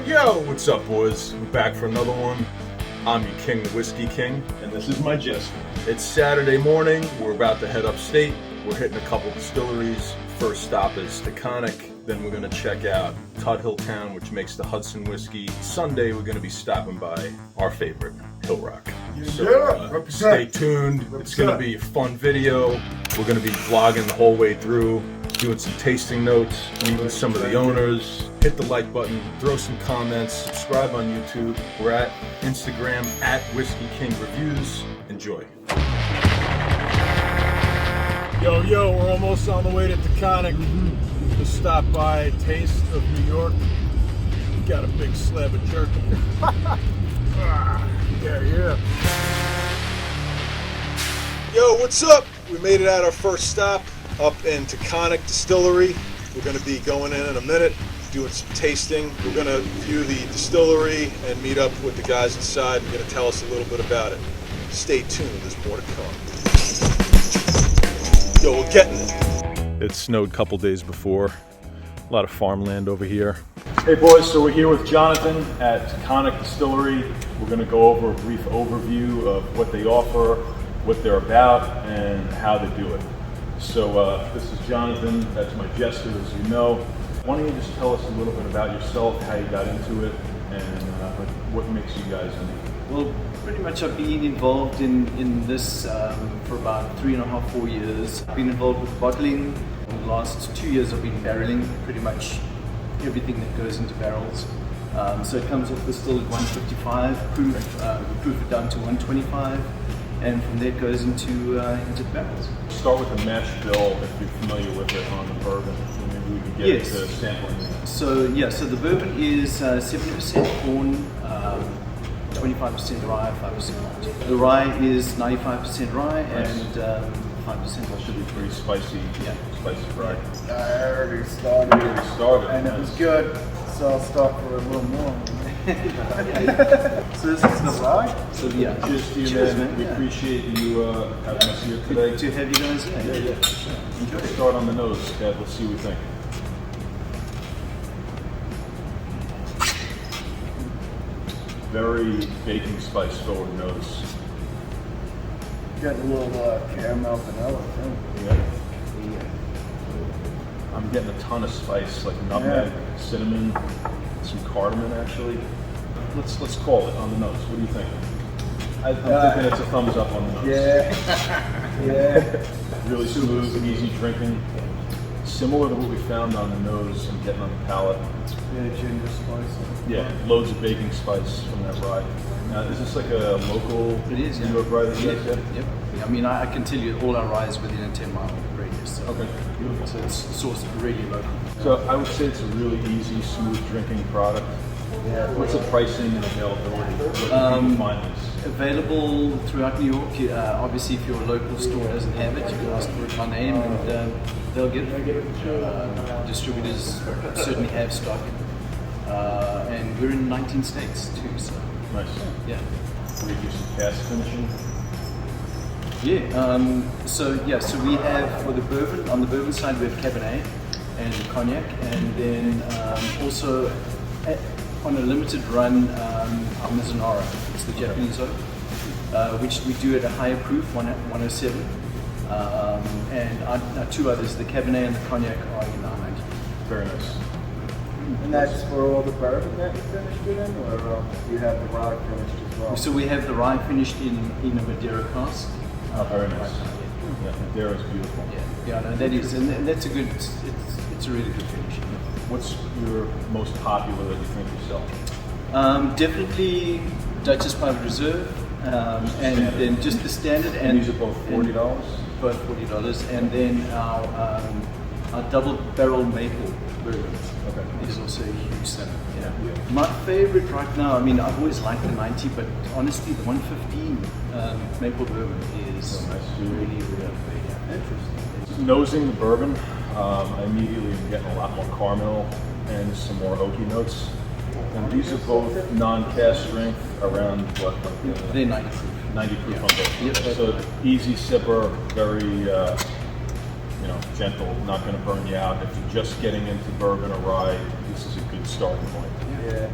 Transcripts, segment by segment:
Yo, what's up, boys? We're back for another one. I'm your king, the Whiskey King. And this is my Jester. It's Saturday morning. We're about to head upstate. We're hitting a couple distilleries. First stop is Taconic. Then we're going to check out Tuthilltown, which makes the Hudson whiskey. Sunday, we're going to be stopping by our favorite, Hillrock. Stay tuned. It's going to be a fun video. We're going to be vlogging the whole way through, doing some tasting notes, meeting some of the owners. Hit the like button, throw some comments, subscribe on YouTube. We're at Instagram at Whiskey King Reviews. Enjoy. Yo, we're almost on the way to Taconic. Just stop by Taste of New York. Got a big slab of jerky. Yeah. Yo, what's up? We made it at our first stop up in Taconic Distillery. We're going to be going in a minute, doing some tasting. We're going to view the distillery and meet up with the guys inside. They're going to tell us a little bit about it. Stay tuned, there's more to come. Yo, we're getting it. It snowed a couple days before. A lot of farmland over here. Hey boys, so we're here with Jonathan at Taconic Distillery. We're going to go over a brief overview of what they offer, what they're about, and how they do it. So this is Jonathan, that's my Jester, as you know. Why don't you just tell us a little bit about yourself, how you got into it, and what makes you guys unique? Well, pretty much I've been involved in this for about 3.5, 4 years. I've been involved with bottling. In the last 2 years I've been barreling pretty much everything that goes into barrels. So it comes off the still at 155 proof, we proof it down to 125, and from there it goes into barrels. Start with the mash bill, if you're familiar with it, on the bourbon. Maybe we can get into sampling. So the bourbon is 70% corn, 25% rye, 5% malt. The rye is 95% rye and 5% malt. Should be pretty spicy. Yeah. Spicy rye. I already started. And it was good, so I'll start for a little more. So this is the rye? So yeah. Cheers, man. We appreciate you having us here today. To have you guys here. Yeah. Enjoy. Start on the nose, Dad. Let's see what we think. Very baking spice forward nose. Got a little caramel vanilla too. Yeah. I'm getting a ton of spice, like nutmeg, cinnamon, some cardamom actually. Let's call it on the nose. What do you think? I'm thinking it's a thumbs up on the nose. Yeah. Really smooth, easy drinking. Similar to what we found on the nose and getting on the palate. Yeah, ginger spice. Yeah, loads of baking spice from that rye. Now, is this like a local It is, New York rye that you guys get? Yep. I mean, I can tell you all our rye is within a 10-mile radius. So, Okay, beautiful. So it's sourced really local. So I would say it's a really easy, smooth drinking product. Yeah. What's the pricing and availability? Where can people find this? Available throughout New York. Obviously, if your local store doesn't have it, you can ask for it by name and they'll get it. Distributors certainly have stock. And we're in 19 states too, so. Nice. Yeah. Where you do some cask finishing? So we have for the bourbon, on the bourbon side we have Cabernet and Cognac, and then also on a limited run our Mizunara, it's the Japanese oak, which we do at a higher proof, 107, and our two others, the Cabernet and the Cognac, are in 990. Very nice. And that's for all the bourbon that you finished it in, or you have the rye finished as well? So we have the rye finished in a Madeira cask. Oh, very nice. Yeah, Madeira is beautiful. Yeah, no, that is, and that's a good. It's a really good finish. What's your most popular that you think you sell? Definitely Duchess Private Reserve, and then just the standard. And these are both $40. Both $40, and then our double barrel maple bourbon. Okay. Is also a huge seller. Yeah. My favorite right now. I mean, I've always liked the 90, but honestly, the 115 maple bourbon is really good. Interesting. Nosing the bourbon, I immediately am getting a lot more caramel and some more oaky notes. And these are both non-cast strength, around what? They're 90 proof. 90 proof on both. Yep. So easy sipper, very gentle, not going to burn you out. If you're just getting into bourbon or rye, this is a good starting point. Yeah.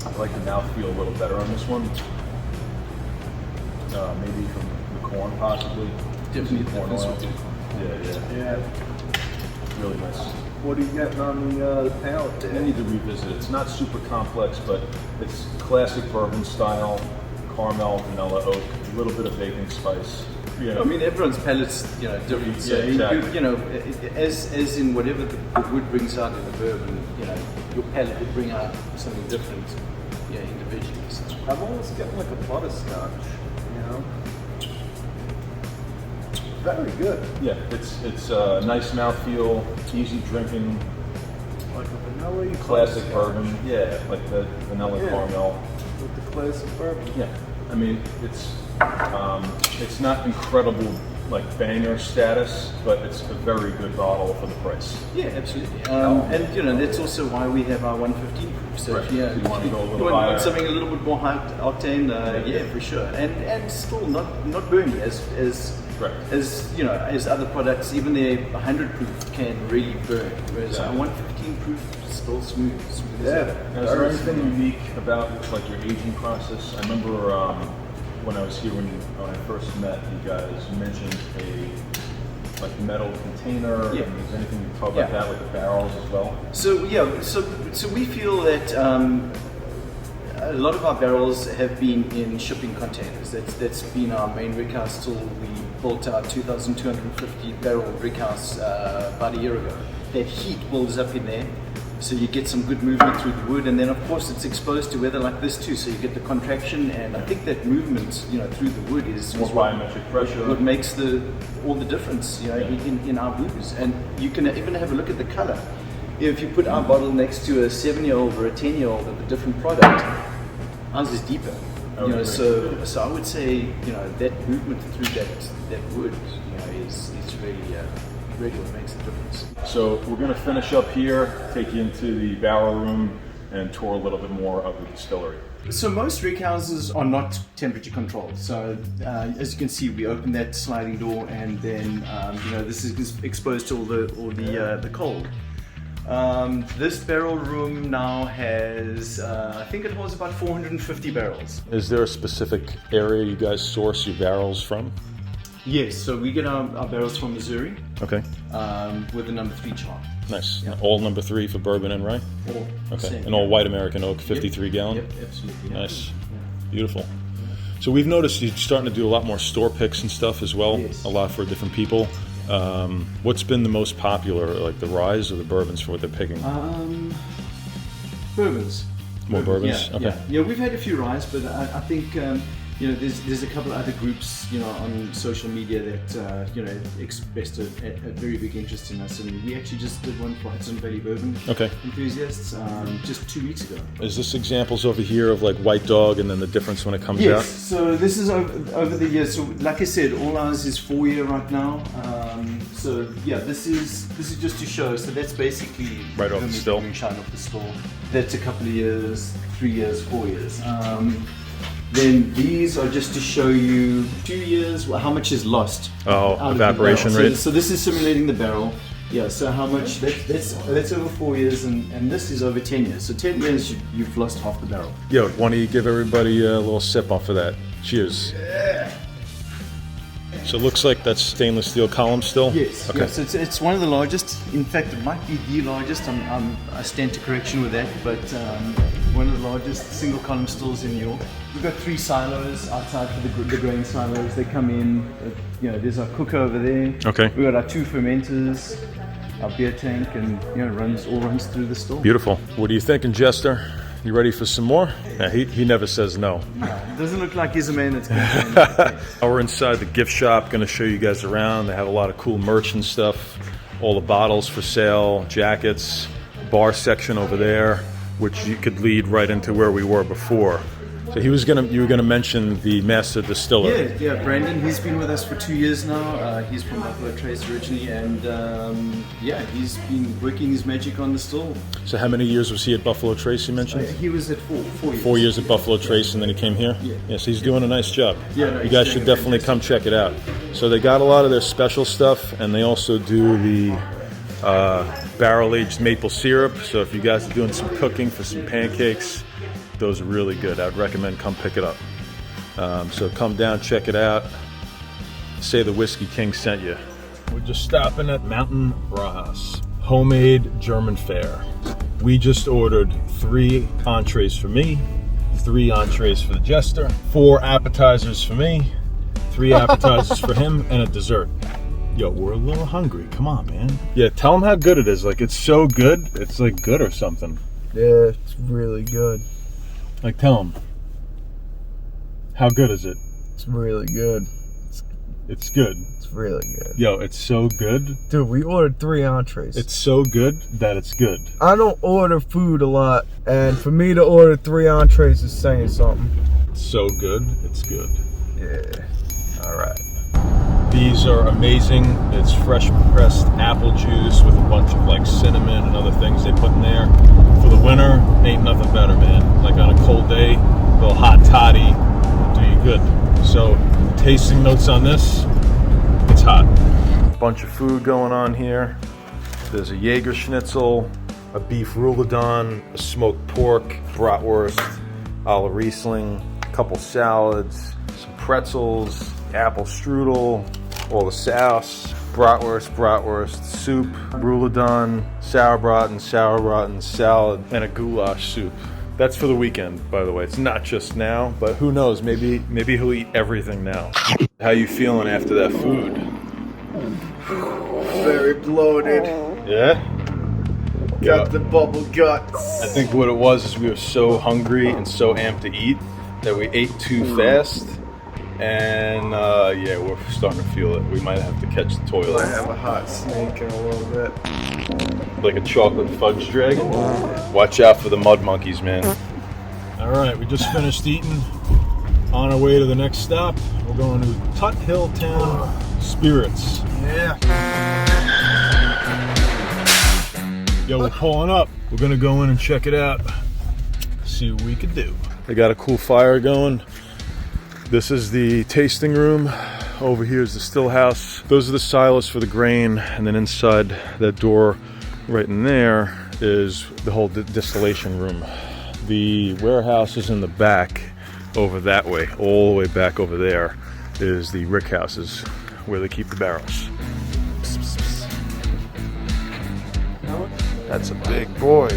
I like the mouthfeel a little better on this one. Maybe from the corn, possibly. Definitely corn oil. Yeah. Really nice. What are you getting on the palate I there? need to revisit it. It's not super complex, but it's classic bourbon style, caramel, vanilla, oak, a little bit of baking spice. Yeah. I mean, everyone's palate's different. So Yeah, exactly. as in whatever the wood brings out in the bourbon, your palate will bring out something different, individually. So. I'm almost getting like a butterscotch, you know? Very good. Yeah, it's a nice mouthfeel, easy drinking, Like a vanilla classic butterscotch bourbon. Yeah, like the vanilla Yeah. caramel. with the classic bourbon. Yeah, I mean it's not incredible like banger status, but it's a very good bottle for the price. Yeah, absolutely. And that's also why we have our 115 proof. So Right. if you want to go a little want higher. something a little bit more high octane, yeah, for sure. And still not burny as Right. as other products. Even the 100 proof can really burn, whereas our 115 proof is still smooth. Smooth as ever. Now, is there anything unique about like your aging process? I remember when I was here when I first met you guys, you mentioned a like metal container. Yeah. And is anything you talk about Yeah. that with the barrels as well? So we feel that a lot of our barrels have been in shipping containers. That's been our main rickhouse till we built our 2,250 barrel rickhouse about a year ago. That heat builds up in there, so you get some good movement through the wood, and then of course it's exposed to weather like this too, so you get the contraction, and I think that movement through the wood is More what biometric pressure. what makes all the difference in our booze. And you can even have a look at the color. If you put our bottle next to a 7-year-old or a 10-year-old of a different product, ours is deeper. So I would say that movement through that wood is really what makes the difference. So we're going to finish up here, take you into the barrel room, and tour a little bit more of the distillery. So most rick houses are not temperature controlled. So as you can see, we open that sliding door, and then this is exposed to all the cold. This barrel room now has, I think it holds about 450 barrels. Is there a specific area you guys source your barrels from? Yes, so we get our barrels from Missouri Okay, with the number 3 chart. nice. Yeah. All number 3 for bourbon and rye? All Okay, same, and all yeah. white American oak, 53 gallon? Yep, absolutely. Yeah. Nice. Beautiful. So we've noticed you're starting to do a lot more store picks and stuff as well, Yes. a lot for different people. What's been the most popular, like the ryes or the bourbons for what they're picking? Bourbons. More bourbons? Yeah, Okay. yeah, we've had a few ryes, but I think there's a couple of other groups on social media that expressed a very big interest in us, and we actually just did one for Hudson Valley Bourbon Okay. enthusiasts just 2 weeks ago. Is this examples over here of like White Dog and then the difference when it comes Yes, out? so this is over the years. So like I said, all ours is 4-year right now. So yeah, this is just to show. So that's basically Right off the still. Shine off the still. That's a couple of years, 3 years, 4 years. Then these are just to show you 2 years, how much is lost. Oh, out of the evaporation barrel. rate. So this is simulating the barrel. Yeah, so how much, that's over 4 years, and this is over 10 years. So 10 years, you've lost half the barrel. Yo, why don't you give everybody a little sip off of that? Cheers. So it looks like that's stainless steel column still? Yes. Okay. Yes, it's one of the largest. In fact, it might be the largest. I stand to correction with that, but one of the largest single column stills in New York. We've got 3 silos outside for the grain silos. They come in. There's our cooker over there. Okay. We've got our 2 fermenters, our beer tank, and runs through the still. Beautiful. What are you thinking, Jester? You ready for some more? Yeah, he never says no. It doesn't look like he's a man that's going to. We're inside the gift shop, going to show you guys around. They have a lot of cool merch and stuff. All the bottles for sale, jackets, bar section over there, which you could lead right into where we were before. So you were gonna mention the master distiller. Yeah, Brandon. He's been with us for 2 years now. He's from Buffalo Trace originally, and he's been working his magic on the still. So how many years was he at Buffalo Trace, you mentioned? He was at 4 years. 4 years at Buffalo Trace, and then he came here? Yeah. Yes, he's doing a nice job. Yeah, no, You he's guys doing should definitely come check it out. So they got a lot of their special stuff, and they also do the barrel-aged maple syrup. So if you guys are doing some cooking for some pancakes, those are really good. I'd recommend come pick it up. So come down, check it out. Say the Whiskey King sent you. We're just stopping at Mountain Brauhaus. Homemade German fare. We just ordered 3 entrees for me, 3 entrees for the jester, 4 appetizers for me, 3 appetizers for him, and a dessert. Yo, we're a little hungry. Come on, man. Yeah, tell them how good it is. Like, it's so good. It's like good or something. Yeah, it's really good. Like, tell them. How good is it? It's really good. It's good. It's really good. Yo, it's so good. Dude, we ordered 3 entrees. It's so good that it's good. I don't order food a lot, and for me to order 3 entrees is saying something. It's so good, it's good. Yeah. All right. These are amazing. It's fresh pressed apple juice with a bunch of like cinnamon and other things they put in there. For the winter, ain't nothing better, man. Like on a cold day, a little hot toddy will do you good. So, tasting notes on this, it's hot. Bunch of food going on here. There's a Jaeger schnitzel, a beef rouladon, a smoked pork, bratwurst, a la Riesling, a couple salads, some pretzels, apple strudel, all the sauce, bratwurst, soup, rouladon, sauerbraten, salad, and a goulash soup. That's for the weekend, by the way. It's not just now, but who knows? Maybe he'll eat everything now. How you feeling after that food? Very bloated. Yeah? Got the bubble guts. I think what it was is we were so hungry and so amped to eat that we ate too fast. And yeah, we're starting to feel it. We might have to catch the toilet. I have a hot snake in a little bit. Like a chocolate fudge dragon. Watch out for the mud monkeys, man. All right, we just finished eating. On our way to the next stop, we're going to Tuthilltown Spirits. Yeah. Yo, we're pulling up. We're gonna go in and check it out. See what we can do. They got a cool fire going. This is the tasting room. Over here is the still house. Those are the silos for the grain, and then inside that door right in there is the whole distillation room. The warehouse is in the back over that way. All the way back over there is the rick houses where they keep the barrels. That's a big boy.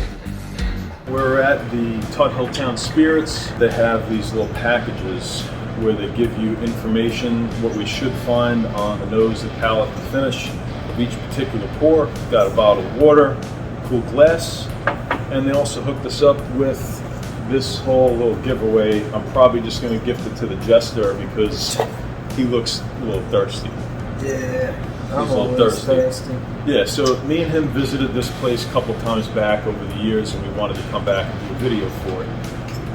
We're at the Tuthilltown Spirits. They have these little packages where they give you information, what we should find on the nose, the palate, the finish of each particular pour. Got a bottle of water, cool glass, and they also hooked us up with this whole little giveaway. I'm probably just going to gift it to the jester because he looks a little thirsty. Yeah, I'm He's a little thirsty. Yeah, so me and him visited this place a couple times back over the years, and we wanted to come back and do a video for it.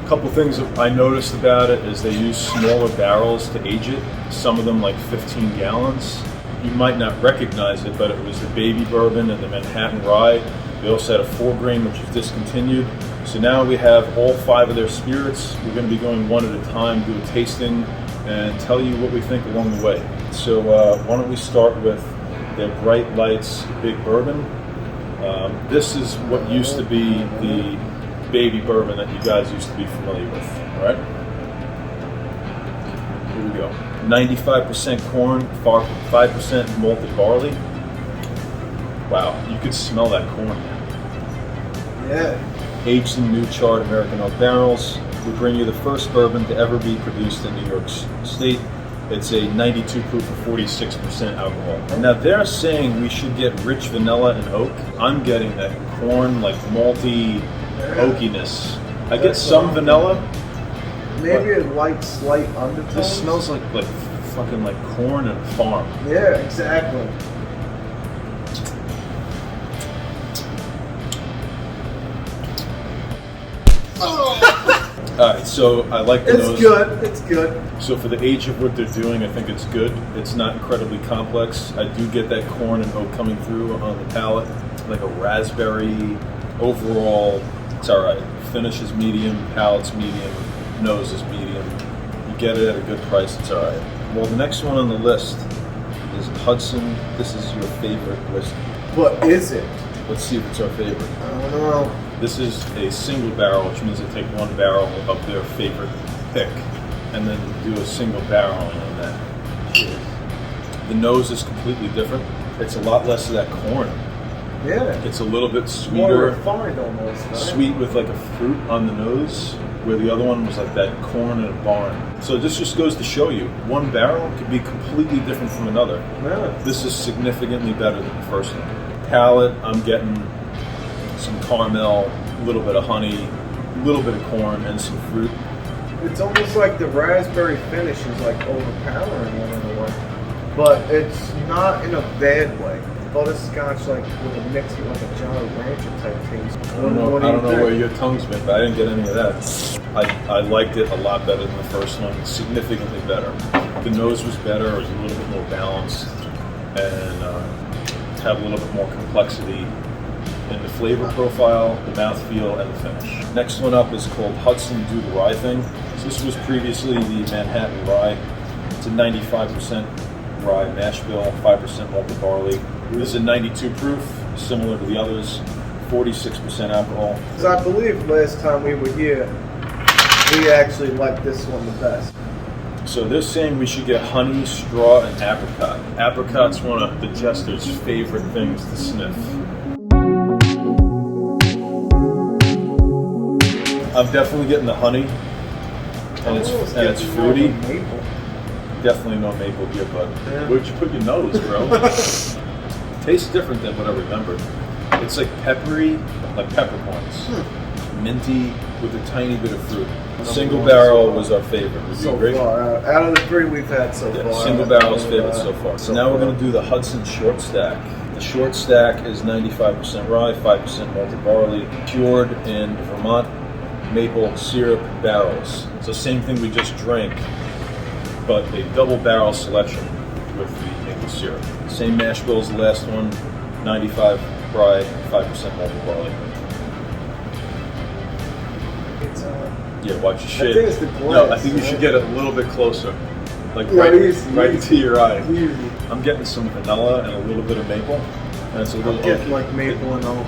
A couple things that I noticed about it is they use smaller barrels to age it, some of them like 15 gallons. You might not recognize it, but it was the baby bourbon and the Manhattan rye. They also had a 4-grain, which is discontinued. So now we have all 5 of their spirits. We're going to be going one at a time, do a tasting, and tell you what we think along the way. So why don't we start with their Bright Lights Big Bourbon. This is what used to be the baby bourbon that you guys used to be familiar with, all right? Here we go. 95% corn, 5% malted barley. Wow, you could smell that corn. Yeah. Aged in new charred American oak barrels. We bring you the first bourbon to ever be produced in New York State. It's a 92 proof of 46% alcohol. Now they're saying we should get rich vanilla and oak. I'm getting that corn, like malty oakiness. I get some vanilla. Maybe a light, slight undertone. This smells like fucking like corn and farm. Yeah, exactly. Alright, so I like the nose. It's good. It's good. So for the age of what they're doing, I think it's good. It's not incredibly complex. I do get that corn and oak coming through on the palate, like a raspberry. Overall, it's alright. Finish is medium, palate's medium, nose is medium. You get it at a good price, it's alright. Well, the next one on the list Hudson, this is your favorite whiskey. What is it? Let's see if it's our favorite. I don't know. This is a single barrel, which means they take one barrel of their favorite pick and then do a single barrel on that. Cheers. The nose is completely different. It's a lot less of that corn. Yeah. It's a little bit More sweeter, refined almost, right? sweet with like a fruit on the nose, where the other one was like that corn in a barn. So this just goes to show you, one barrel could be completely different from another. Yeah. This is significantly better than the first one. Palate, I'm getting some caramel, a little bit of honey, a little bit of corn, and some fruit. It's almost like the raspberry finish is like overpowering it in a way. But it's not in a bad way. Butterscotch like with a mix with like a Jolly Rancher type taste. I don't know where your tongue's been, but I didn't get any of that. I liked it a lot better than the first one, significantly better. The nose was better, it was a little bit more balanced, and had a little bit more complexity in the flavor profile, the mouthfeel, and the finish. Next one up is called Hudson Do the Rye Thing. So this was previously the Manhattan Rye. It's a 95% rye mash bill, 5% malted barley. This is a 92 proof, similar to the others, 46% alcohol. Because I believe last time we were here, we actually liked this one the best. So they're saying we should get honey, straw, and apricot. Apricot's one of the jester's favorite things to sniff. I'm definitely getting the honey, and it's fruity. Maple. Definitely no maple here, bud. Yeah. Where'd you put your nose, bro? Tastes different than what I remembered. It's like peppery, like peppercorns. Minty with a tiny bit of fruit. Single barrel was our favorite. Would you So agree? far, out of the three we've had so Yeah, far. single barrel's favorite so far. So now we're going to do the Hudson Short Stack. The Short Stack is 95% rye, 5% malted barley, cured in Vermont maple syrup barrels. So same thing we just drank, but a double barrel selection with the maple syrup. Same mash bill as the last one, 95 rye, 5% malted barley. It's, Yeah, watch your shit. I think it's the No, glass, I think you should get it a little bit closer. Like Yeah, right easy. into your eye. Easy. I'm getting some vanilla and a little bit of maple. And it's a little I'm getting like maple and all.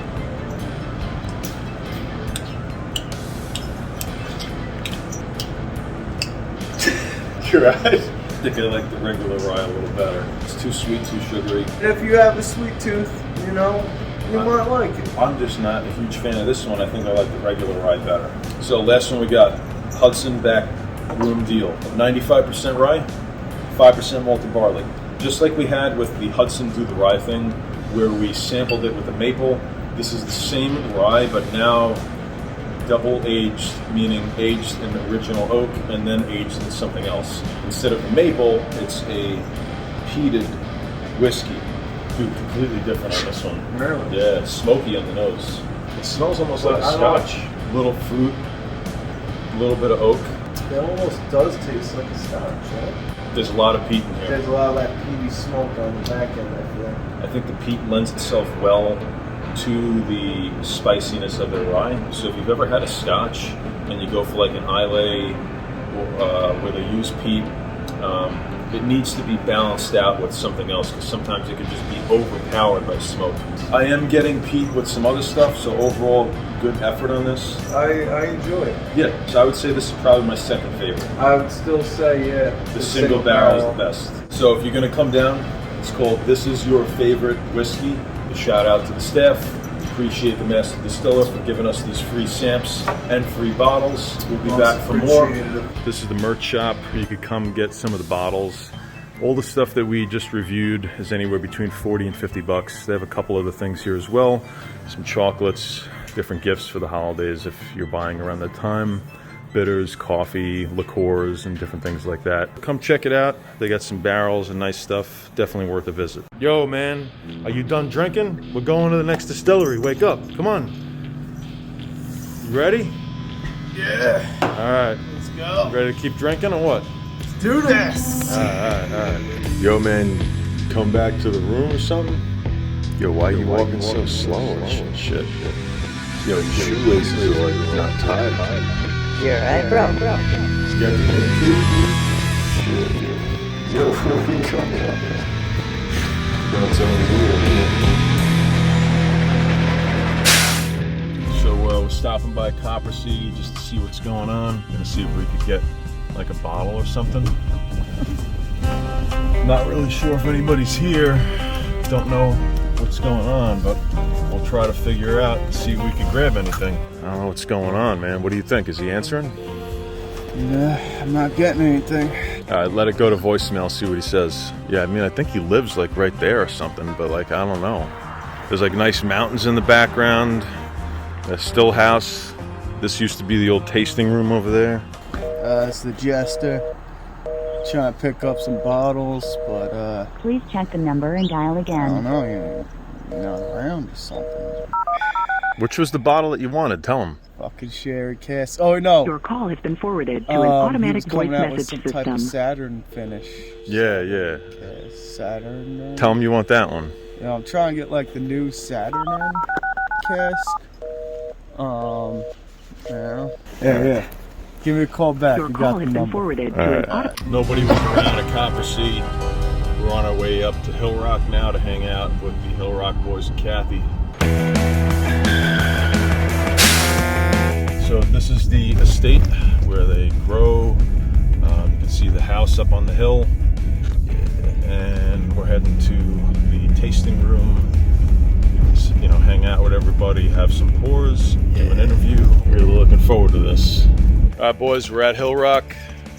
You're right. I think I like the regular rye a little better. It's too sweet, too sugary. And if you have a sweet tooth, you know, you might like it. I'm just not a huge fan of this one. I think I like the regular rye better. So last one we got Hudson Back Room Deal. 95% rye, 5% malted barley. Just like we had with the Hudson Do the Rye Thing, where we sampled it with the maple. This is the same rye, but now double aged, meaning aged in the original oak and then aged in something else. Instead of the maple, it's a peated whiskey. Dude, completely different on this one. Really? Yeah, smoky on the nose. It smells almost like a I like- scotch. Little fruit, a little bit of oak. It almost does taste like a scotch, right? There's a lot of peat in here. There's a lot of that peaty smoke on the back end, I feel. I think the peat lends itself well to the spiciness of the rye. So if you've ever had a scotch and you go for like an Islay where they use peat, it needs to be balanced out with something else because sometimes it can just be overpowered by smoke. I am getting peat with some other stuff, so overall good effort on this. I enjoy it. Yeah, so I would say this is probably my second favorite. I would still say, yeah. The single barrel is the best. So if you're going to come down, it's called This Is Your Favorite Whiskey. A shout out to the staff. Appreciate the master distiller for giving us these free samps and free bottles. We'll be back for more. This is the merch shop. You could come get some of the bottles. All the stuff that we just reviewed is anywhere between 40 and 50 bucks. They have a couple other things here as well. Some chocolates, different gifts for the holidays if you're buying around that time. Bitters, coffee, liqueurs, and different things like that. Come check it out. They got some barrels and nice stuff. Definitely worth a visit. Yo, man, are you done drinking? We're going to the next distillery. Wake up. Come on. You ready? Yeah. All right. Let's go. Ready to keep drinking or what? Do this. All right. Yo, man, come back to the room or something? Yo, why are you walking so slow and shit? Yo, your shoelaces are like not tied. You're right, bro. You got the shit. Yo, come on. spin its own wheel. So we're stopping by Coppersea just to see what's going on. Gonna see if we could get like a bottle or something. Not really sure if anybody's here. Don't know what's going on, but we'll try to figure out and see if we can grab anything. I don't know what's going on, man. What do you think? Is he answering? Nah, I'm not getting anything. All right, let it go to voicemail, see what he says. Yeah, I mean, I think he lives like right there or something, but like, I don't know. There's like nice mountains in the background, a still house. This used to be the old tasting room over there. It's the Jester. Trying to pick up some bottles, but Please check the number and dial I again. don't know, you're not around or something. Which was the bottle that you wanted? Tell him. Fucking sherry cask. Oh no. Your call has been forwarded to an automatic he was voice coming out with message some type of system. Saturn finish. Yeah. Saturn. Tell him you want that one. You know, I'm trying to get like the new Saturn cask. Yeah. Give me a call back. Your You call got the has been number. forwarded to an automatic. Nobody was around at Coppersea. We're on our way up to Hillrock now to hang out with the Hillrock boys and Kathy. So this is the estate where they grow. You can see the house up on the hill. And we're heading to the tasting room. You know, hang out with everybody, have some pours, do an interview. Really looking forward to this. All right, boys, we're at Hillrock.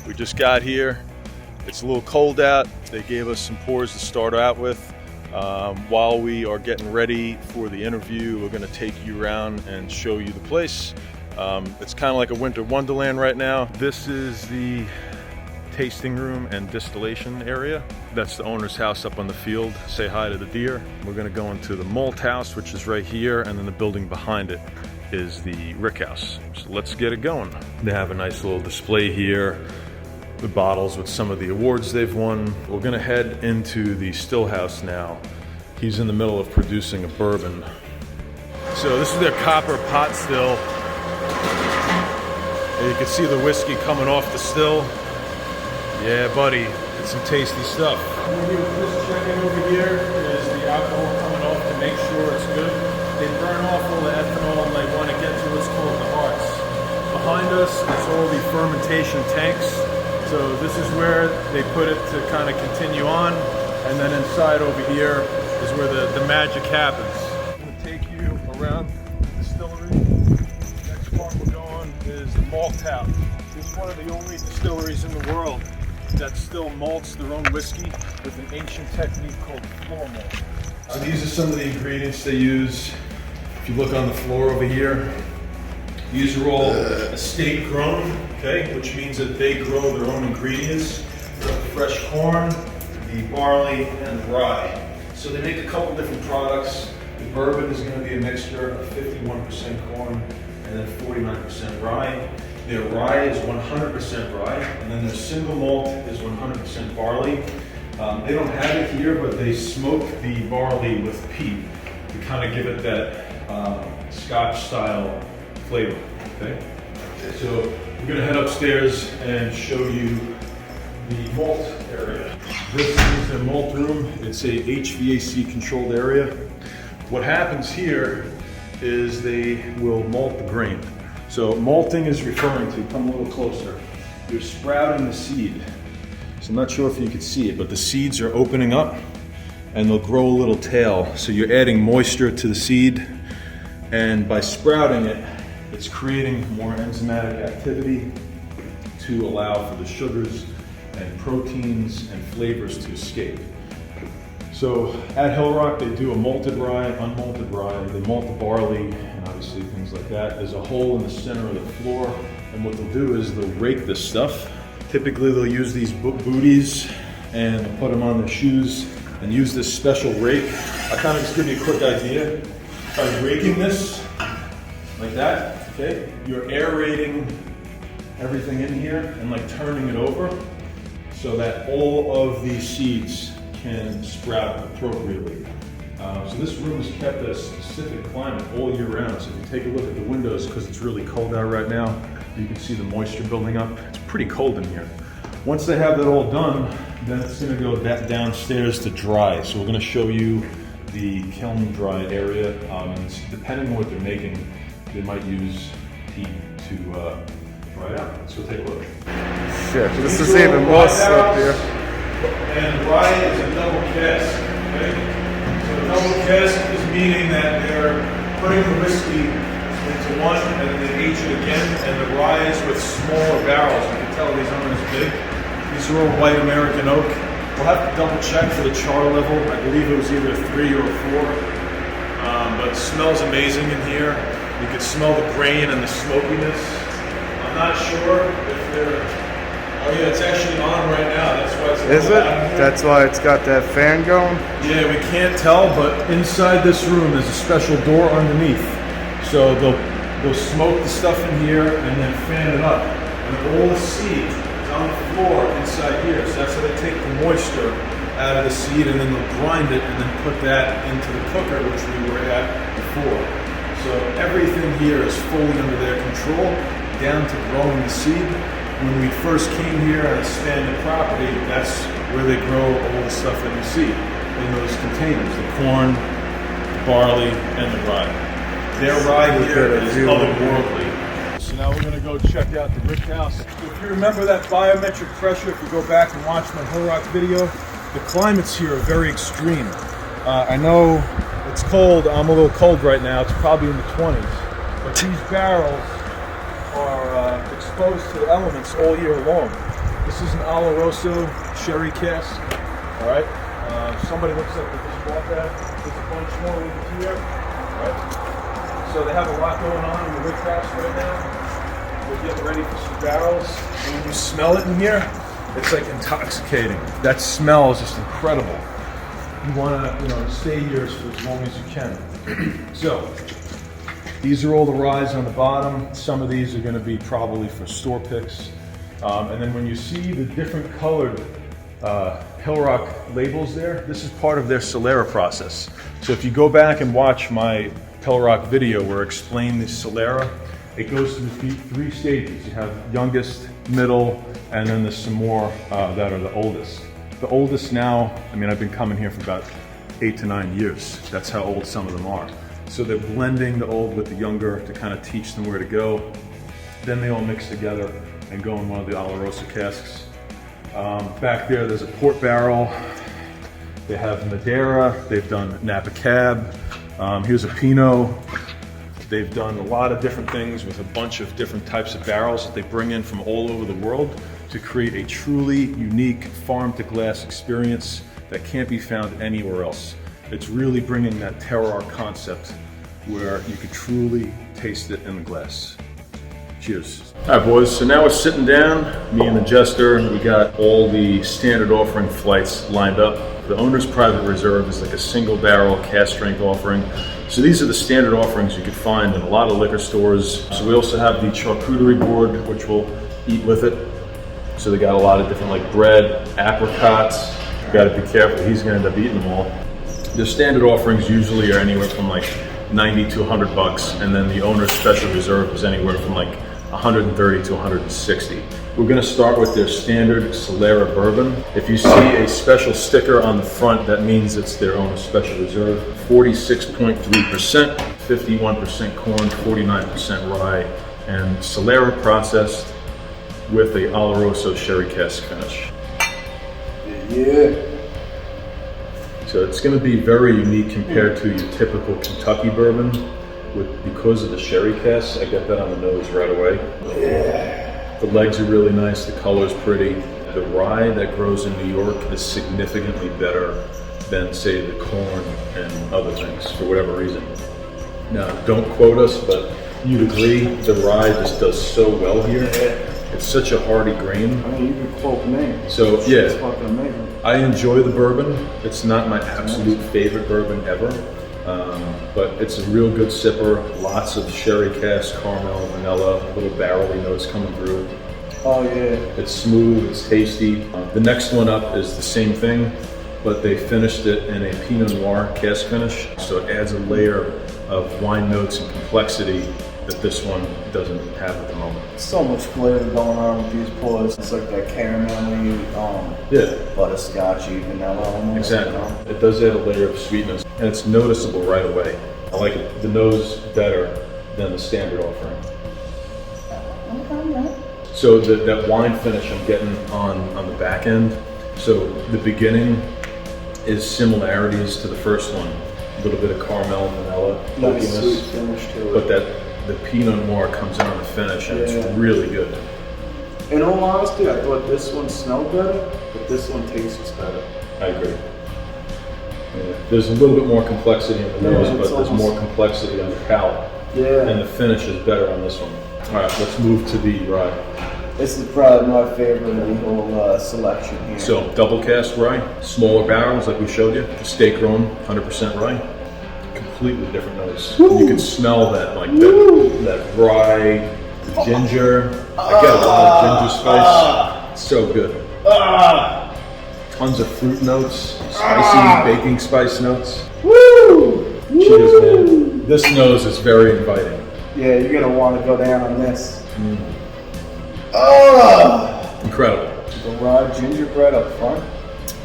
We just got here. It's a little cold out. They gave us some pours to start out with. While we are getting ready for the interview, we're going to take you around and show you the place. It's kind of like a winter wonderland right now. This is the tasting room and distillation area. That's the owner's house up on the field. Say hi to the deer. We're going to go into the malt house, which is right here, and then the building behind it is the rick house. So let's get it going. They have a nice little display here, the bottles with some of the awards they've won. We're gonna head into the still house now. He's in the middle of producing a bourbon. So this is their copper pot still. And you can see the whiskey coming off the still. Yeah, buddy, it's some tasty stuff. This check-in over here is the alcohol coming off to make sure it's good. They burn off all the ethanol and they want to get to what's called the hearts. Behind us is all the fermentation tanks. So this is where they put it to kind of continue on. And then inside over here is where the magic happens. I'm going to take you around the distillery. Next part we're going is the malt house. This is one of the only distilleries in the world that still malts their own whiskey with an ancient technique called floor malt. So these are some of the ingredients they use. If you look on the floor over here, these are all estate grown, okay, which means that they grow their own ingredients. The fresh corn, the barley, and the rye. So they make a couple different products. The bourbon is going to be a mixture of 51% corn and then 49% rye. Their rye is 100% rye, and then their single malt is 100% barley. They don't have it here, but they smoke the barley with peat to kind of give it that Scotch-style flavor. Okay, so we're gonna head upstairs and show you the malt area. This is the malt room. It's a HVAC controlled area. What happens here is they will malt the grain. So malting is referring to, come a little closer, you're sprouting the seed. So I'm not sure if you can see it, but the seeds are opening up and they'll grow a little tail. So you're adding moisture to the seed, and by sprouting it, it's creating more enzymatic activity to allow for the sugars and proteins and flavors to escape. So at Hillrock, they do a malted rye, unmalted rye, they malt the barley, and obviously things like that. There's a hole in the center of the floor, and what they'll do is they'll rake this stuff. Typically they'll use these booties and put them on their shoes and use this special rake. I'll kind of just give you a quick idea. By raking this, like that, okay, you're aerating everything in here and like turning it over so that all of these seeds can sprout appropriately. So this room is kept at a specific climate all year round. So if you take a look at the windows, because it's really cold out right now, you can see the moisture building up. It's pretty cold in here. Once they have that all done, Then it's going to go downstairs to dry. So we're going to show you the kiln dry area. And depending on what they're making, they might use heat to dry it out. So take a look. Shit, this is even more slip here. And rye is a double cask. Okay? So a double cask is meaning that they're putting the whiskey into one and then they age it again. And the rye is with smaller barrels. You can tell these aren't as big. These are all white American oak. We'll have to double check for the char level. I believe it was either 3 or 4. But it smells amazing in here. You can smell the grain and the smokiness. I'm not sure if they're... Oh yeah, it's actually on right now. That's why it's a Is little it? loud in here. That's why it's got that fan going? Yeah, we can't tell, but inside this room there's a special door underneath. So they'll smoke the stuff in here and then fan it up. And all the seed is on the floor inside here. So that's how they take the moisture out of the seed and then they'll grind it and then put that into the cooker, which we were at before. So everything here is fully under their control, down to growing the seed. When we first came here and expanded property, that's where they grow all the stuff that you see in those containers, the corn, the barley, and the rye. Their rye here is otherworldly. So now we're going to go check out the rick house. If you remember that biometric pressure, if you go back and watch my Hillrock video, the climates here are very extreme. I know it's cold, I'm a little cold right now, it's probably in the 20s, but these barrels are exposed to the elements all year long. This is an Oloroso sherry cask. All right. Somebody looks like they just bought that. There's a bunch more over here. All right. So they have a lot going on in the rick house right now. We're getting ready for some barrels. And when you smell it in here, it's like intoxicating. That smell is just incredible. You want to, stay here for as long as you can. So. These are all the ryes on the bottom. Some of these are going to be probably for store picks. And then when you see the different colored Hillrock labels there, this is part of their Solera process. So if you go back and watch my Hillrock video where I explain the Solera, it goes through 3 stages. You have youngest, middle, and then there's some more that are the oldest. The oldest now, I've been coming here for about 8 to 9 years. That's how old some of them are. So they're blending the old with the younger to kind of teach them where to go. Then they all mix together and go in one of the Oloroso casks. Back there's a port barrel. They have Madeira. They've done Napa Cab. Here's a Pinot. They've done a lot of different things with a bunch of different types of barrels that they bring in from all over the world to create a truly unique farm-to-glass experience that can't be found anywhere else. It's really bringing that terroir concept where you could truly taste it in the glass. Cheers. All right, boys, so now we're sitting down, me and the jester, and we got all the standard offering flights lined up. The owner's private reserve is like a single barrel cask strength offering. So these are the standard offerings you could find in a lot of liquor stores. So we also have the charcuterie board, which we'll eat with it. So they got a lot of different like bread, apricots. You gotta be careful, he's gonna end up eating them all. The standard offerings usually are anywhere from like 90 to 100 bucks, and then the owner's special reserve is anywhere from like 130 to 160. We're gonna start with their standard Solera bourbon. If you see a special sticker on the front, that means it's their owner's special reserve. 46.3%, 51% corn, 49% rye, and Solera processed with a Oloroso sherry cask finish. Yeah. So it's going to be very unique compared to your typical Kentucky bourbon. Because of the sherry cask, I get that on the nose right away. Yeah. The legs are really nice, the color's pretty. The rye that grows in New York is significantly better than, say, the corn and other things, for whatever reason. Now, don't quote us, but you'd agree the rye just does so well here. It's such a hardy grain. You can quote me. So, yeah. It's fucking amazing. I enjoy the bourbon. It's not my absolute favorite bourbon ever, but it's a real good sipper. Lots of sherry cask, caramel, vanilla, little barrely notes coming through. Oh yeah. It's smooth, it's tasty. The next one up is the same thing, but they finished it in a Pinot Noir cask finish, so it adds a layer of wine notes and complexity that this one doesn't have at the moment. So much flavor going on with these pours. It's like that caramelly, butterscotchy, vanilla almost. Exactly. You know? It does add a layer of sweetness, and it's noticeable right away. I like the nose better than the standard offering. So that wine finish I'm getting on the back end. So the beginning is similarities to the first one. A little bit of caramel and vanilla, Nice sweet oakiness, finish to it. but the Pinot Noir comes in on the finish, and it's really good. In all honesty, I thought this one smelled better, but this one tastes better. I agree. Yeah. There's a little bit more complexity in the nose, but there's more complexity on the palate. Yeah. And the finish is better on this one. All right, let's move to the rye. This is probably my favorite of the whole selection here. So double cast rye, smaller barrels like we showed you, estate grown, 100% rye. Completely different nose. You can smell that, like that rye, the ginger. I get a lot of ginger spice. So good. Tons of fruit notes, spicy baking spice notes. Cheers, man. This nose is very inviting. Yeah, you're gonna want to go down on this. Incredible. The raw gingerbread up front,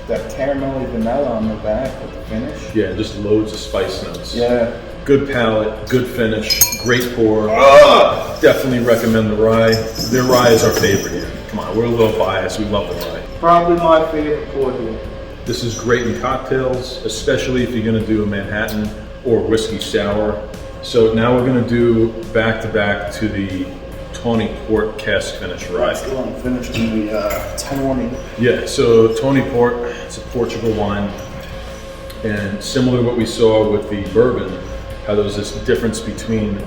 that caramelly vanilla on the back with the finish. Yeah, just loads of spice notes. Yeah. Good palate, good finish, great pour. Definitely recommend the rye. Their rye is our favorite here. Come on, we're a little biased. We love the rye. Probably my favorite pour here. This is great in cocktails, especially if you're going to do a Manhattan or whiskey sour. So now we're going to do back to back to the Tawny Port cask finish rye. Still unfinished in the Tawny. Yeah, so Tawny Port, it's a Portugal wine. And similar to what we saw with the bourbon, how there was this difference between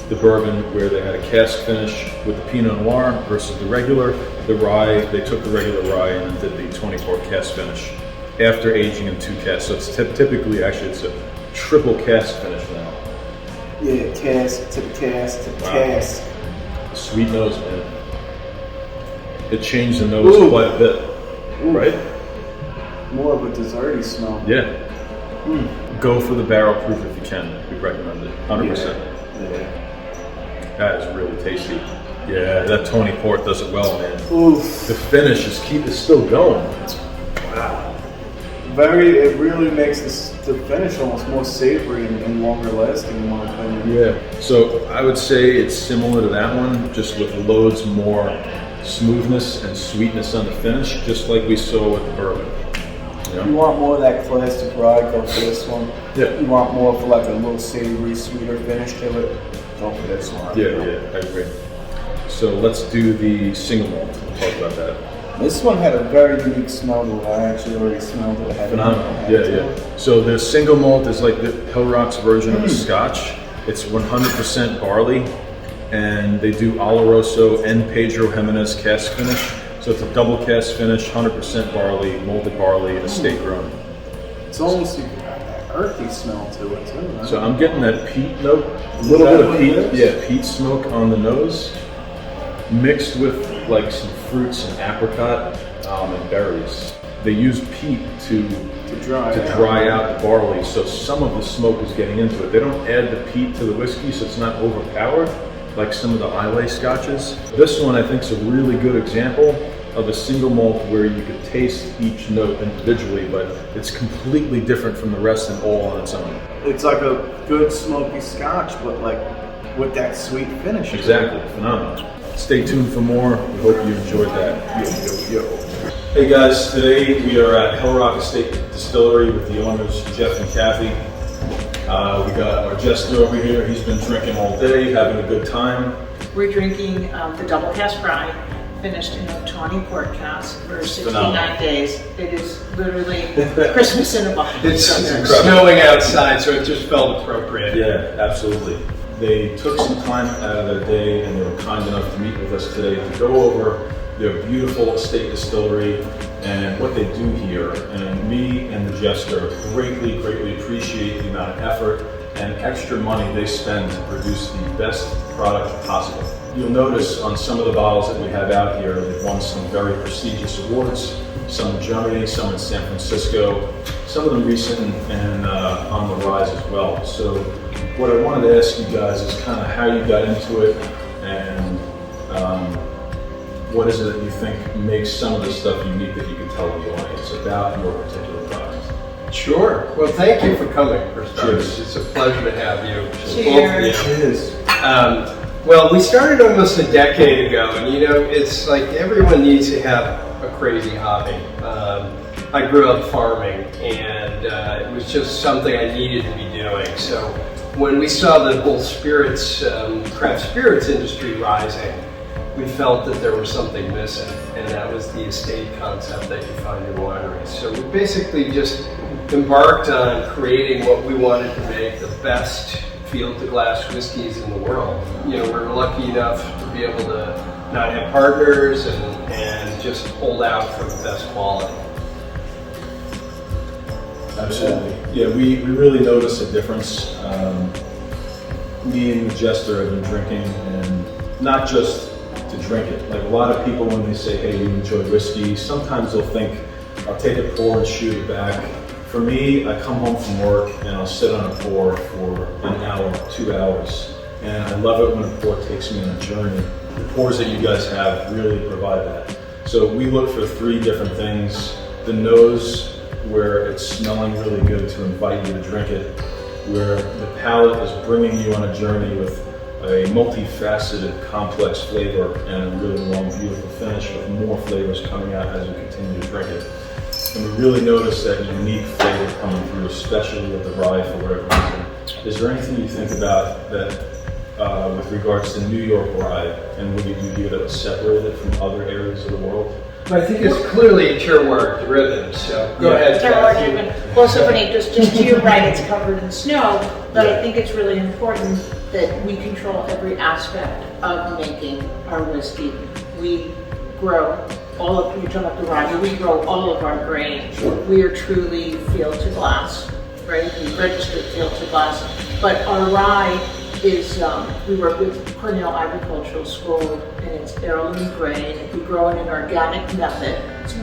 the bourbon where they had a cask finish with the Pinot Noir versus the regular. The rye, they took the regular rye and did the Tawny Port cask finish after aging in 2 casks. So it's typically, actually, it's a triple cask finish now. Yeah, cask to cask to cask. Sweet nose, man. It changed the nose quite a bit, right? More of a desserty smell. Yeah. Go for the barrel proof if you can. We recommend it, 100%. Yeah. That is really tasty. Yeah, that Tawny Port does it well, man. Oof. The finish is still going. Wow. It really makes the finish almost more savory and longer lasting in my opinion. Yeah. So I would say it's similar to that one, just with loads more smoothness and sweetness on the finish, just like we saw with the bourbon. You want more of that classic rye, go for this one. Yeah. You want more for like a little savory, sweeter finish to it, go for this one. Yeah, I agree. So let's do the single malt. We'll talk about that. This one had a very unique smell to it. I actually already smelled it. Phenomenal. Yeah. So the single malt is like the Hillrock's version of a Scotch. It's 100% barley, and they do Oloroso and Pedro Jimenez cask finish. So it's a double cask finish, 100% barley, malted barley, estate grown. It's almost got that earthy smell to it too. Right? So I'm getting that peat note, a little bit of peat, peat smoke on the nose, mixed with like some fruits and apricot and berries. They use peat to dry out the barley, so some of the smoke is getting into it. They don't add the peat to the whiskey, so it's not overpowered like some of the Islay scotches. This one I think is a really good example of a single malt where you could taste each note individually, but it's completely different from the rest and all on its own. It's like a good smoky Scotch, but like with that sweet finish. Exactly, phenomenal. Stay tuned for more. We hope you enjoyed that. Yo. Hey guys, today we are at Hillrock Estate Distillery with the owners Jeff and Kathy. We got our jester over here. He's been drinking all day, having a good time. We're drinking the double cask rye, finished in a Tawny Port cask for 69 days. It is literally Christmas in a bottle. It's snowing outside, so it just felt appropriate. Yeah, absolutely. They took some time out of their day and they were kind enough to meet with us today to go over their beautiful estate distillery and what they do here. And me and the jester greatly appreciate the amount of effort and extra money they spend to produce the best product possible. You'll notice on some of the bottles that we have out here, they've won some very prestigious awards. some in Germany, some in San Francisco, some of them recent and on the rise as well. So what I wanted to ask you guys is kind of how you got into it, and what is it that you think makes some of the stuff unique that you can tell the audience about your particular product? Sure. Well, thank you for coming, for starters. Cheers. It's a pleasure to have you. Cheers. Cheers. Well, we started almost a decade ago, and it's like everyone needs to have a crazy hobby. I grew up farming, and it was just something I needed to be doing. So when we saw the whole craft spirits industry rising, we felt that there was something missing, and that was the estate concept that you find in wineries. So we basically just embarked on creating what we wanted to make the best field-to-glass whiskeys in the world. We're lucky enough to be able to not have partners and just hold out for the best quality. Absolutely. Yeah, we really notice a difference. Me and Jester have been drinking, and not just to drink it. Like a lot of people, when they say, hey, you enjoy whiskey, sometimes they'll think, I'll take a pour and shoot it back. For me, I come home from work and I'll sit on a pour for an hour, 2 hours. And I love it when a pour takes me on a journey. The pours that you guys have really provide that. So we look for 3 different things. The nose, where it's smelling really good to invite you to drink it. Where the palate is bringing you on a journey with a multifaceted, complex flavor and a really long, beautiful finish with more flavors coming out as you continue to drink it. And we really notice that unique flavor coming through, especially with the rye for whatever reason. Is there anything you think about that with regards to New York rye, and would you view that was separated from other areas of the world? I think it's clearly terroir driven, so go ahead. Terroir driven. Well, so funny, just to your right, it's covered in snow, but I think it's really important that we control every aspect of making our whiskey. We grow you're talking about the rye, we grow all of our grain. Sure. We are truly field to glass, right? We registered field to glass, but our rye is, we work with Cornell Agricultural School, and it's heirloom grain. We grow in an organic method. It's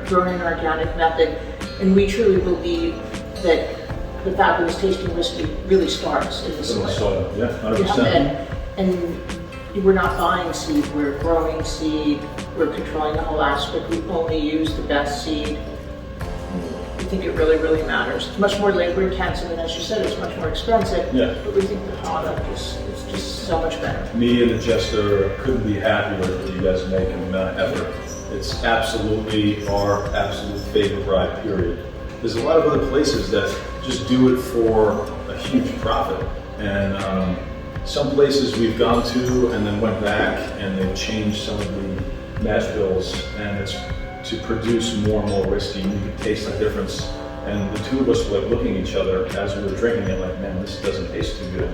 grown in an organic method, and we truly believe that the fabulous tasting whiskey really starts in the soil. Yeah, 100%. And we're not buying seed, we're growing seed, we're controlling the whole aspect. We only use the best seed. We think it really, really matters. It's much more labor intensive, and as you said, it's much more expensive. Yeah. But we think the product is just so much better. Me and the Jester couldn't be happier with what you guys make and the amount of effort. It's absolutely our absolute favorite rye, period. There's a lot of other places that just do it for a huge profit. And some places we've gone to and then went back and they've changed some of the mash bills, and it's to produce more and more whiskey, and you can taste the difference. And the two of us were like looking at each other as we were drinking it, like, man, this doesn't taste too good.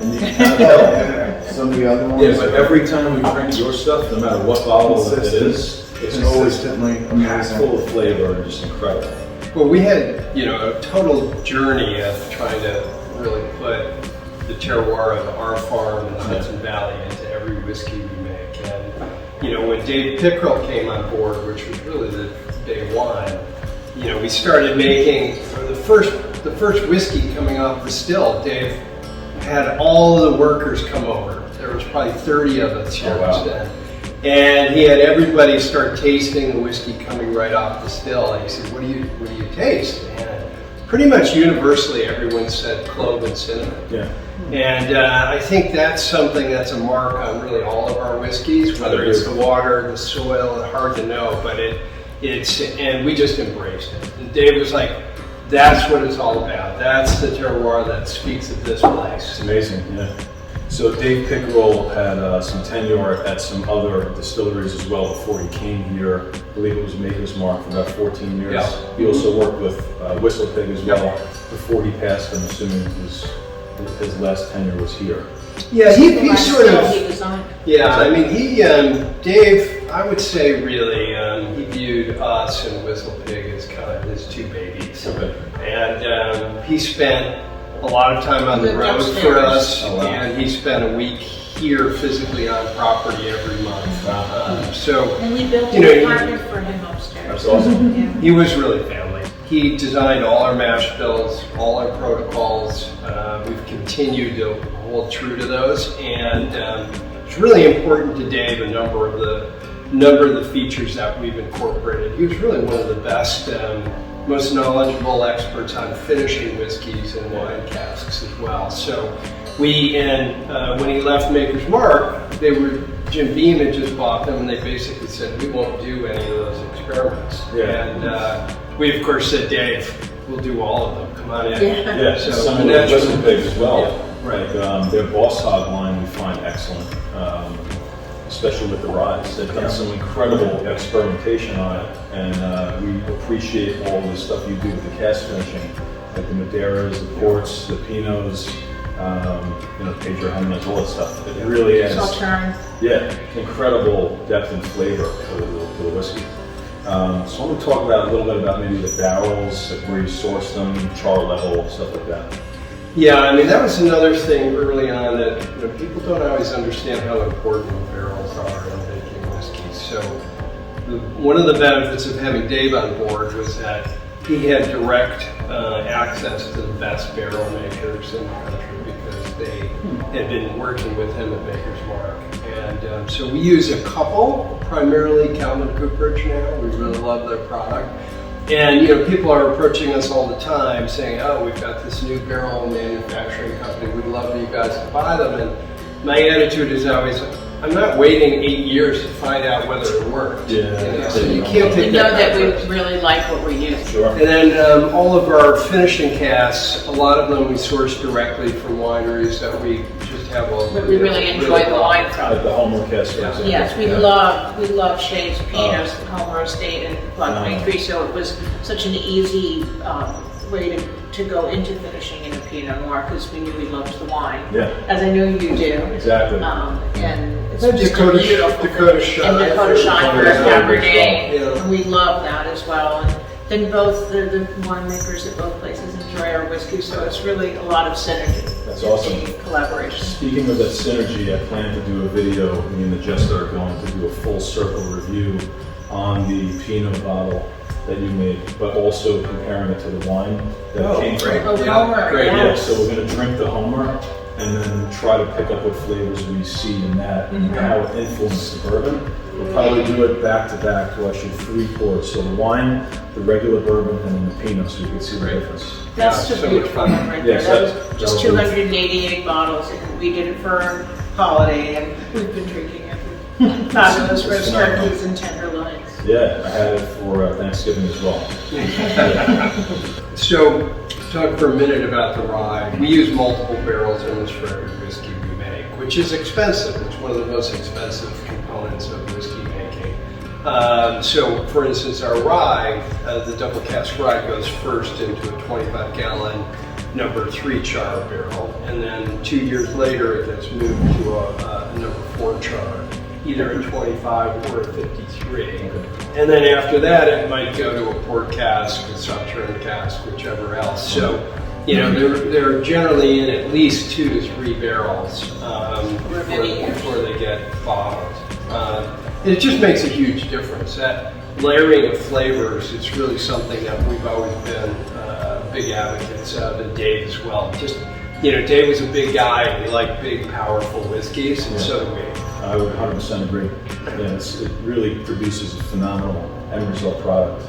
And you can kind of tell. Some of the other ones. Yeah, but every time we drink your stuff, no matter what bottle it is, it's always packed full of flavor and just incredible. Well, we had, a total journey of trying to really put the terroir of our farm in the Hudson Valley into every whiskey we make. And, when Dave Pickrell came on board, which was really the day one, we started making the first whiskey coming off the still. Dave had all the workers come over. There was probably 30 of us here then. And he had everybody start tasting the whiskey coming right off the still. And he said, what do you taste? And pretty much universally, everyone said clove and cinnamon. Yeah. And I think that's something that's a mark on really all of our whiskeys, whether it's the water, the soil, it's hard to know, but and we just embraced it. And Dave was like, that's what it's all about. That's the terroir that speaks of this place. It's amazing, yeah. So Dave Pickrell had some tenure at some other distilleries as well before he came here. I believe it was Maker's Mark for about 14 years. Yeah. He also worked with Whistle Pig as well before he passed. I'm assuming his last tenure was here. Yeah, he sort of. Yeah, I mean, Dave, I would say really, he viewed us and Whistle Pig as kind of his two babies. Okay. And he spent a lot of time on the road for us, and he spent a week here physically on property every month. So, And we built you know, an apartment for him upstairs. That's awesome. Yeah. he was really family. He designed all our mash bills, all our protocols. We've continued to hold true to those, and it's really important to Dave a number of the features that we've incorporated. He was really one of the best, most knowledgeable experts on finishing whiskeys and wine casks as well. So when he left Maker's Mark, Jim Beam had just bought them, and they basically said, we won't do any of those experiments. Yeah. And we, of course, said, Dave, we'll do all of them. Come on in. Yeah, So some of the Whistle Pigs as well. Yeah, right. Like, their Boss Hog line we find excellent, especially with the ryes. They've done some incredible experimentation on it, and we appreciate all the stuff you do with the cask finishing, like the Madeiras, the Ports, the Pinots, Pedro Jimenez, all that stuff. It really is. Sauternes. Yeah, incredible depth and flavor to the whiskey. So I want to talk about a little bit about maybe the barrels, like where you source them, char level, stuff like that. Yeah, I mean, that was another thing early on that people don't always understand how important barrels are in making whiskey. So one of the benefits of having Dave on board was that he had direct access to the best barrel makers in the country because they had been working with him at Maker's Mark. And so we use a couple, primarily Calvin Cooperage now. We really love their product. And people are approaching us all the time saying, oh, we've got this new barrel manufacturing company. We'd love for you guys to buy them. And my attitude is always, I'm not waiting 8 years to find out whether it worked. Yeah. So you can't take We know that we risk. really like what we use. Sure. And then all of our finishing casks, a lot of them we source directly from wineries that we just have We really enjoy the wine from. Like the Homer cask, for example. Yes, we love Shane's Pinots, the Homer Estate and Block 23, so it was such an easy way to go into finishing in a Pinot Noir because we knew he loved the wine. Yeah. As I know you do. Exactly. And it's And just Dakota- a beautiful. Dakota Shine And Dakota for- Shine for Dakota Shine Cabernet. as well, yeah. And we love that as well. And then both the winemakers at both places enjoy our whiskey, so it's really a lot of synergy. That's awesome. Collaboration. Speaking of that synergy, I plan to do a video, me and the Jester are going to do a full circle review on the Pinot bottle that you made, but also comparing it to the wine that it came from. Oh, Homer, great. Yeah, yes. so we're going to drink the Homer and then try to pick up what flavors we see in that and how it influenced the bourbon. We'll probably do it back to back, well actually 3 pours. So the wine, the regular bourbon, and then the Pinot, so you can see the difference. That's Yeah, a so beautiful much one right Yes, there. That that- was just that was 288 bottles, and we did it for holiday, and we've been drinking it. Fabulous roast phenomenal. turkeys and tenderloins. Yeah, I had it for Thanksgiving as well. So, talk for a minute about the rye. We use multiple barrels in this for every whiskey we make, which is expensive. It's one of the most expensive components of whiskey making. So, for instance, our rye, the double cask rye, goes first into a 25-gallon number 3 char barrel, and then 2 years later it gets moved to a number 4 char, either a 25 or a 53. And then after that, it might go to a port cask, a Sauternes cask, whichever else. So, they're generally in at least 2 to 3 barrels before they get bottled. It just makes a huge difference. That layering of flavors is really something that we've always been big advocates of, and Dave as well. Just, Dave was a big guy, and he liked big, powerful whiskeys, and so do we. I would 100% agree. Yeah, it really produces a phenomenal end result product,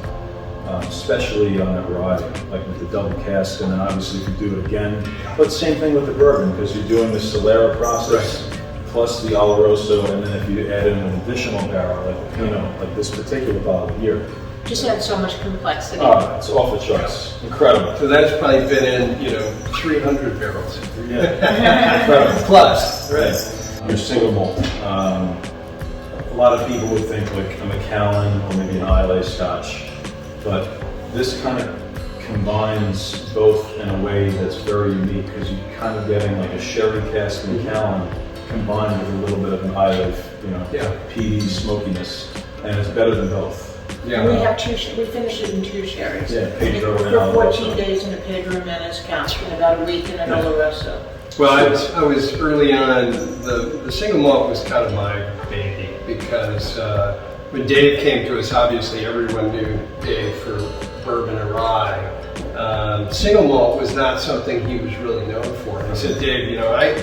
especially on that rye, like with the double cask, and then obviously if you do it again. But same thing with the bourbon, because you're doing the Solera process, plus the Oloroso, and then if you add in an additional barrel, like the Pinot, like this particular bottle here, Just had so much complexity. it's off the charts. Incredible. So that's probably been in, 300 barrels. Yeah. Incredible. Plus, right. Your single malt. A lot of people would think like a Macallan or maybe an Islay Scotch, but this kind of combines both in a way that's very unique because you're kind of getting like a sherry cask Macallan combined with a little bit of an Islay, peaty smokiness, and it's better than both. Yeah. We have we finish it in 2 sherries. Yeah, Pedro and For 14 Oloroso. days in a Pedro Jimenez cask and about a week in an Oloroso. Well, I was early on. The single malt was kind of my baby because when Dave came to us, obviously everyone knew Dave for bourbon and rye. Single malt was not something he was really known for. And he said, Dave, you know, I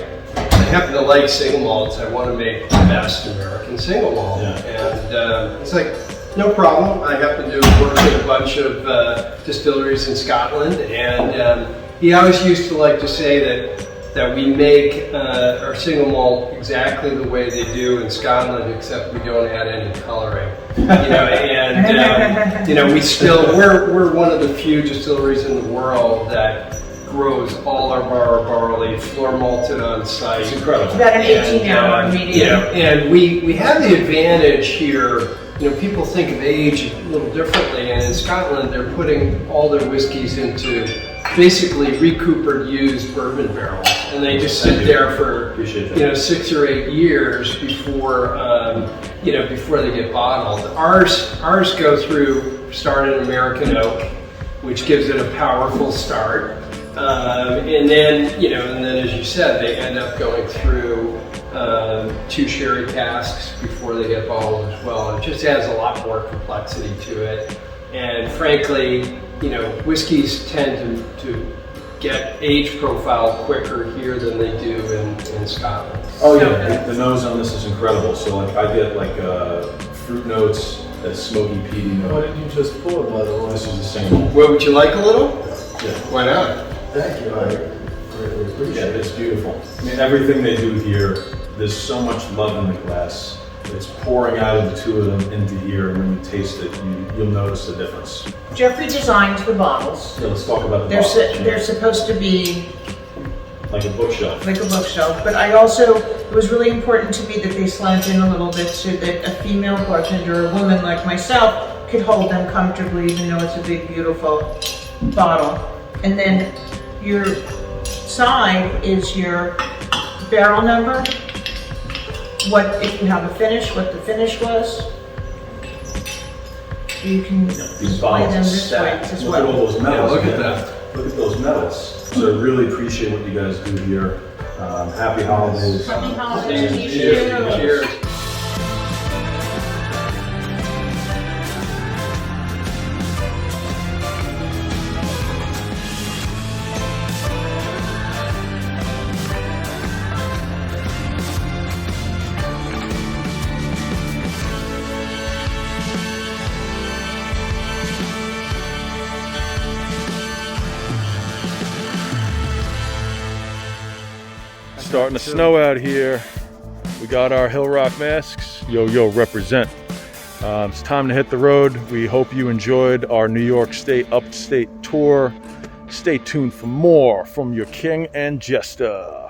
happen to like single malts. I want to make the best American single malt. Yeah. And it's like, no problem. I happen to work at a bunch of distilleries in Scotland, and he always used to like to say that we make our single malt exactly the way they do in Scotland, except we don't add any coloring. You know, and you know, we're one of the few distilleries in the world that grows all of our barley, floor malted on site. It's incredible. It's about an 18-hour meeting. You know, and we have the advantage here. You know, people think of age a little differently, and in Scotland, they're putting all their whiskeys into basically recoopered used bourbon barrels, and they just sit there for 6 or 8 years before before they get bottled. Ours go through start in American oak, which gives it a powerful start, and then as you said, they end up going through 2 sherry casks before they get bottled as well. It just adds a lot more complexity to it, and frankly, you know, whiskeys tend to get age profile quicker here than they do in Scotland. Oh yeah, the nose on this is incredible. So like I get like fruit notes, that smoky peaty note. Why didn't you just pour it, by the way? This is the same. Well, would you like a little? Yeah. Why not? Thank you. I really appreciate Yeah, it. it's beautiful. I mean, everything they do here, there's so much love in the glass. It's pouring out of the two of them into here, and when you taste it, you'll notice the difference. Jeffrey designed the bottles. Yeah, let's talk about the They're, bottles. they're supposed to be Like a bookshelf. like a bookshelf, but I also, it was really important to me that they slant in a little bit so that a female bartender or a woman like myself could hold them comfortably, even though it's a big, beautiful bottle. And then your side is your barrel number, what, if you have a finish, what the finish was. You can These display them bottles are this way stacked. as Look at all well. those medals. Yeah, look at man. that. Look at those medals. So I really appreciate what you guys do here. Happy holidays. Happy holidays to you. Cheers. Cheers. Starting to snow out here. We got our Hillrock masks. Yo, represent. It's time to hit the road. We hope you enjoyed our New York State Upstate tour. Stay tuned for more from your King and Jester.